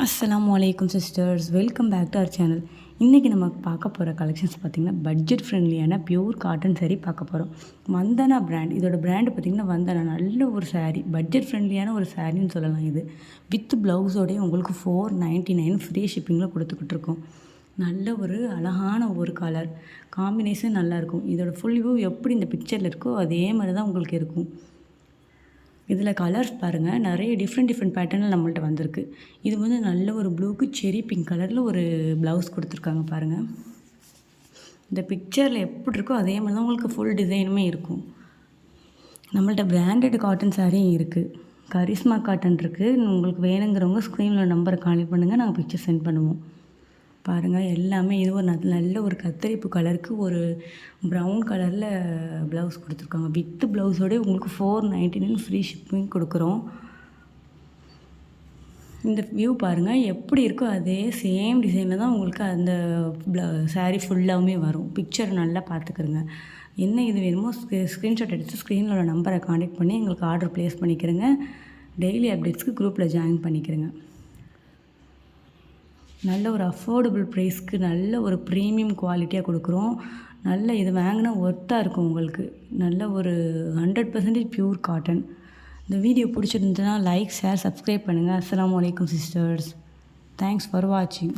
அஸ்ஸலாமு அலைக்கும் sisters, welcome back to our channel. இன்றைக்கி நம்ம பார்க்க போகிற கலெக்ஷன்ஸ் பார்த்திங்கன்னா பட்ஜெட் ஃப்ரெண்ட்லியான பியூர் காட்டன் saree பார்க்க போகிறோம். வந்தனா பிராண்ட், இதோட பிராண்டு பார்த்திங்கன்னா வந்தனா. நல்ல ஒரு saree, பட்ஜெட் ஃப்ரெண்ட்லியான ஒரு சாரின்னு சொல்லலாம். இது வித் ப்ளவுஸோடய உங்களுக்கு 499 ஃப்ரீ ஷிப்பிங்கில் கொடுத்துக்கிட்ருக்கோம். நல்ல ஒரு அழகான ஒரு கலர் காம்பினேஷன் நல்லாயிருக்கும். இதோட ஃபுல் வியூ எப்படி இந்த பிக்சரில் இருக்கோ அதே மாதிரி தான் உங்களுக்கு இருக்கும். இதில் கலர்ஸ் பாருங்கள், நிறைய டிஃப்ரெண்ட் பேட்டர்னில் நம்மள்ட்ட வந்திருக்கு. இது வந்து நல்ல ஒரு ப்ளூக்கு செரி பிங்க் கலரில் ஒரு ப்ளவுஸ் கொடுத்துருக்காங்க பாருங்கள். இந்த பிக்சரில் எப்படி இருக்கோ அதே மாதிரி தான் உங்களுக்கு ஃபுல் டிசைனுமே இருக்கும். நம்மள்ட்ட பிராண்டட் காட்டன் சாரியும் இருக்குது. கரிஷ்மா காட்டன் இருக்குது. உங்களுக்கு வேணுங்கிறவங்க ஸ்க்ரீனில் நம்பரை கான்டெக்ட் பண்ணுங்கள், நாங்கள் பிக்சர் சென்ட் பண்ணுவோம். பாருங்கள், எல்லாமே இது ஒரு நல்ல ஒரு கத்தரிப்பு கலருக்கு ஒரு ப்ரௌன் கலரில் ப்ளவுஸ் கொடுத்துருக்காங்க. வித்து ப்ளவுஸோடய உங்களுக்கு 499 ஃப்ரீ ஷிப்பிங் கொடுக்குறோம். இந்த வியூ பாருங்கள், எப்படி இருக்கோ அதே சேம் டிசைனில் தான் உங்களுக்கு அந்த சாரீ ஃபுல்லாகவுமே வரும். பிக்சர் நல்லா பார்த்துக்கிறங்க. என்ன இது வேணுமோ ஸ்க்ரீன்ஷாட் எடுத்து ஸ்க்ரீனில் உள்ள நம்பரை கான்டெக்ட் பண்ணி எங்களுக்கு ஆர்டர் ப்ளேஸ் பண்ணிக்கிறேங்க. டெய்லி அப்டேட்ஸ்க்கு குரூப்பில் ஜாயின் பண்ணிக்கிறேங்க. நல்ல ஒரு அஃபோர்டபுள் ப்ரைஸ்க்கு நல்ல ஒரு ப்ரீமியம் குவாலிட்டியாக கொடுக்குறோம். நல்ல இது வாங்கினா ஒர்த்தாக இருக்கும் உங்களுக்கு. நல்ல ஒரு 100% பியூர் காட்டன். இந்த வீடியோ பிடிச்சிருந்துச்சுன்னா லைக், ஷேர், சப்ஸ்கிரைப் பண்ணுங்கள். அஸ்ஸலாமு அலைக்கும் சிஸ்டர்ஸ். தேங்க்ஸ் ஃபார் வாட்சிங்.